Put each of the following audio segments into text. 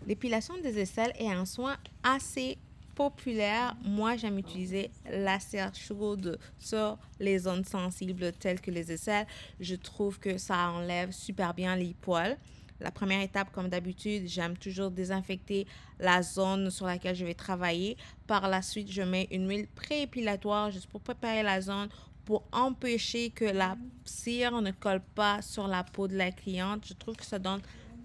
L'épilation des aisselles est un soin assez populaire. Moi, j'aime utiliser la cire chaude sur les zones sensibles telles que les aisselles. Je trouve que ça enlève super bien les poils. La première étape, comme d'habitude, j'aime toujours désinfecter la zone sur laquelle je vais travailler. Par la suite, je mets une huile préépilatoire juste pour préparer la zone, pour empêcher que la cire ne colle pas sur la peau de la cliente. Je trouve que ça donne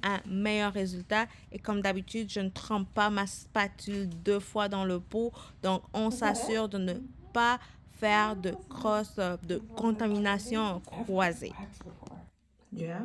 un meilleur résultat. Et comme d'habitude, je ne trempe pas ma spatule 2 fois dans le pot. Donc, on s'assure de ne pas faire de cross, de contamination croisée. Yeah.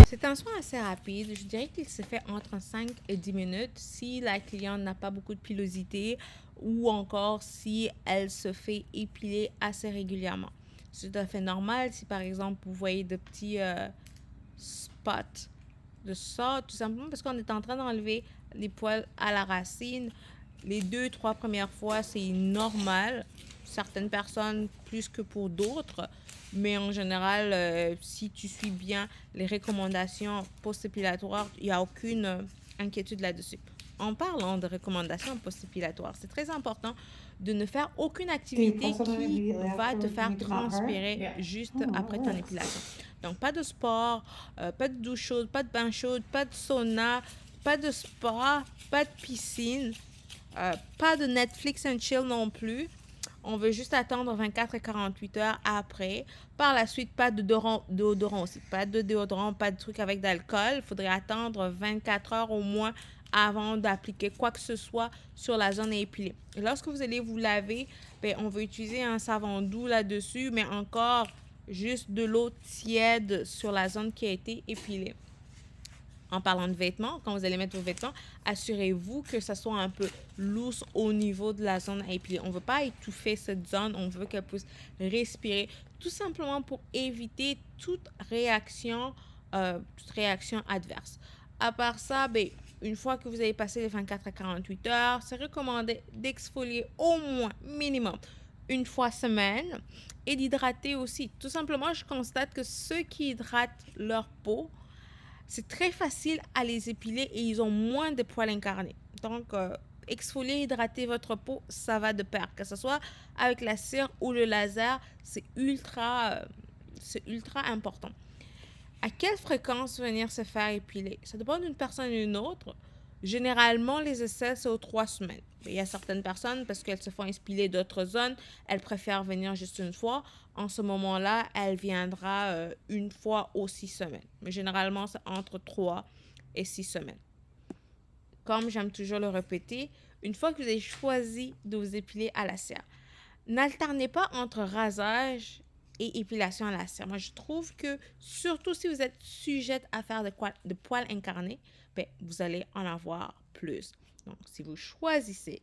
C'est un soin assez rapide. Je dirais qu'il se fait entre 5 et 10 minutes si la cliente n'a pas beaucoup de pilosité ou encore si elle se fait épiler assez régulièrement. C'est tout à fait normal si par exemple vous voyez de petits spots de ça, tout simplement parce qu'on est en train d'enlever les poils à la racine. Les 2, 3 premières fois, c'est normal. Certaines personnes plus que pour d'autres. Mais en général, si tu suis bien les recommandations post-épilatoires, il n'y a aucune inquiétude là-dessus. En parlant de recommandations post-épilatoires, c'est très important de ne faire aucune Do you activité press on it qui immediately va te afterwards to faire make it not hurt? transpirer Yeah. juste Oh, après that ton works. épilation. Donc, pas de sport, pas de douche chaude, pas de bain chaud, pas de sauna, pas de spa, pas de piscine, pas de Netflix and chill non plus. On veut juste attendre 24 et 48 heures après. Par la suite, pas de déodorant aussi. Pas de déodorant, pas de truc avec d'alcool. Il faudrait attendre 24 heures au moins avant d'appliquer quoi que ce soit sur la zone à épiler. Et lorsque vous allez vous laver, ben, on veut utiliser un savon doux là-dessus, mais encore juste de l'eau tiède sur la zone qui a été épilée. En parlant de vêtements, quand vous allez mettre vos vêtements, assurez-vous que ça soit un peu loose au niveau de la zone à épiler. On ne veut pas étouffer cette zone, on veut qu'elle puisse respirer, tout simplement pour éviter toute réaction adverse. À part ça, ben, une fois que vous avez passé les 24 à 48 heures, c'est recommandé d'exfolier au moins, minimum, une fois semaine et d'hydrater aussi. Tout simplement, je constate que ceux qui hydratent leur peau, c'est très facile à les épiler et ils ont moins de poils incarnés. Donc, exfolier, hydrater votre peau, ça va de pair. Que ce soit avec la cire ou le laser, c'est ultra important. À quelle fréquence venir se faire épiler? Ça dépend d'une personne à une autre. Généralement, les essais, c'est aux 3 semaines. Il y a certaines personnes, parce qu'elles se font épiler d'autres zones, elles préfèrent venir juste une fois. En ce moment-là, elle viendra une fois aux 6 semaines. Mais généralement, c'est entre 3 et 6 semaines. Comme j'aime toujours le répéter, une fois que vous avez choisi de vous épiler à la cire, n'alternez pas entre rasage et épilation à la cire. Moi, je trouve que, surtout si vous êtes sujette à faire de poils incarnés, ben, vous allez en avoir plus. Donc, si vous choisissez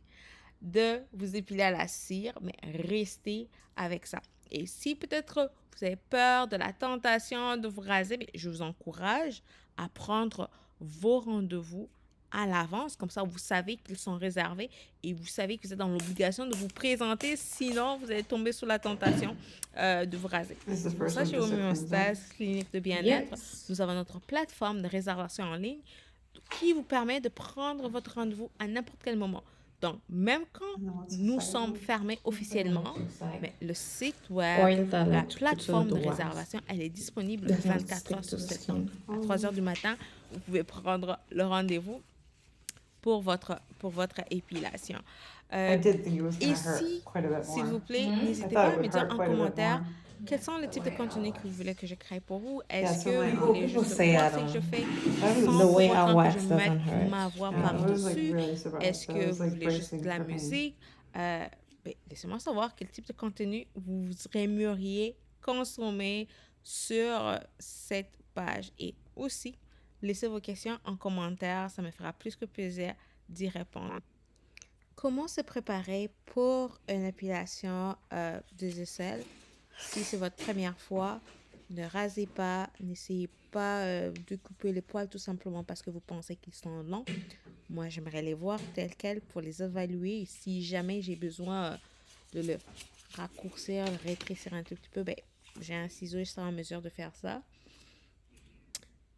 de vous épiler à la cire, mais restez avec ça. Et si peut-être vous avez peur de la tentation de vous raser, mais je vous encourage à prendre vos rendez-vous à l'avance. Comme ça, vous savez qu'ils sont réservés et vous savez que vous êtes dans l'obligation de vous présenter. Sinon, vous allez tomber sous la tentation de vous raser. Is the C'est pour first ça, one chez just a Homéostase, clinique de bien-être, Yes. nous avons notre plateforme de réservation en ligne qui vous permet de prendre votre rendez-vous à n'importe quel moment. Donc, même quand nous sommes fermés officiellement, mais le site web, Oil that la electrical to plateforme the de wax réservation, elle est disponible does not 24 stick heures to sur the 7 ans. skin. À 3 heures du matin, vous pouvez prendre le rendez-vous pour votre épilation. I did think it was Et gonna hurt si, quite a bit s'il more. vous plaît, I n'hésitez thought pas it à me would dire hurt en quite a bit commentaire more. quels sont les types de contenus que vous voulez que je crée pour vous. Yeah, Est-ce so que my vous voulez people juste say I voir ce que je don't. fais The sans pour way I autant que je wax mette doesn't hurt. ma voix Yeah, I was like par-dessus? really surprised. Est-ce I que was vous like voulez juste bracing de la for pain. musique? Laissez-moi savoir quel type de contenu vous aimeriez consommer sur cette page. Et aussi, laissez vos questions en commentaire. Ça me fera plus que plaisir d'y répondre. Comment se préparer pour une épilation des aisselles? Si c'est votre première fois, ne rasez pas, n'essayez pas de couper les poils tout simplement parce que vous pensez qu'ils sont longs. Moi, j'aimerais les voir tels quels pour les évaluer. Si jamais j'ai besoin de le raccourcir, le rétrécir un tout petit peu, ben, j'ai un ciseau, je serai en mesure de faire ça.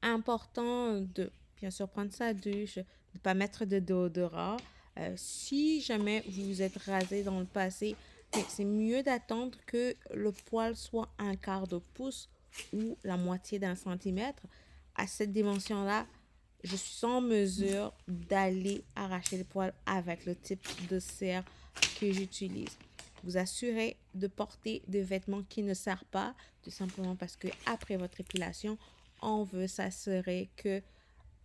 Important de, bien sûr, prendre sa douche, ne pas mettre de déodorant. Si jamais vous vous êtes rasé dans le passé, c'est mieux d'attendre que le poil soit un quart de pouce ou la moitié d'un centimètre. À cette dimension-là, je suis en mesure d'aller arracher les poils avec le type de cire que j'utilise. Vous assurez de porter des vêtements qui ne serrent pas, tout simplement parce que après votre épilation, on veut s'assurer que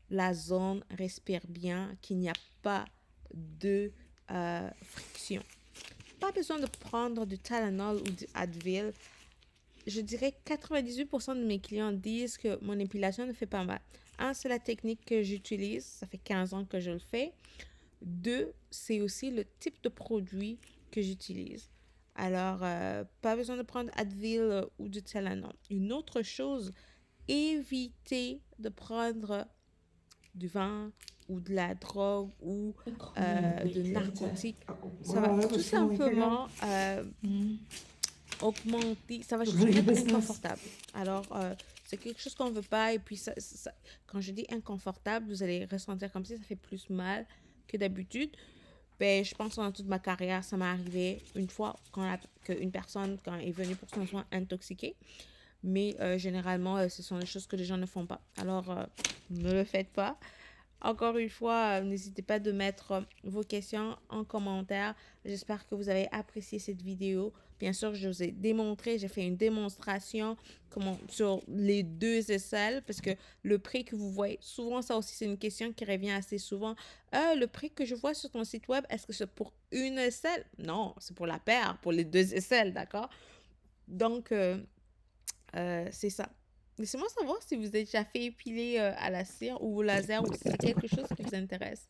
la zone respire bien, qu'il n'y a pas de friction. Pas besoin de prendre du Tylenol ou du Advil. Je dirais que 98% de mes clients disent que mon épilation ne fait pas mal. Un, c'est la technique que j'utilise. Ça fait 15 ans que je le fais. Deux, c'est aussi le type de produit que j'utilise. Alors, pas besoin de prendre Advil ou du Tylenol. Une autre chose, évitez de prendre du vin ou de la drogue ou de narcotiques. Ça va tout simplement augmenter, ça va juste être inconfortable. Alors, c'est quelque chose qu'on ne veut pas. Et puis, quand je dis inconfortable, vous allez ressentir comme si ça fait plus mal que d'habitude. Ben, je pense que dans toute ma carrière, ça m'est arrivé une fois qu'une personne, quand elle est venue pour son soin, intoxiquée. Mais généralement, ce sont des choses que les gens ne font pas. Alors, ne le faites pas. Encore une fois, n'hésitez pas de mettre vos questions en commentaire. J'espère que vous avez apprécié cette vidéo. Bien sûr, je vous ai démontré, j'ai fait une démonstration sur les deux aisselles parce que le prix que vous voyez, souvent ça aussi c'est une question qui revient assez souvent. Le prix que je vois sur ton site web, est-ce que c'est pour une aisselle? Non, c'est pour la paire, pour les deux aisselles, d'accord? Donc, c'est ça. Laissez-moi savoir si vous êtes déjà fait épiler à la cire ou au laser ou si c'est quelque chose qui vous intéresse.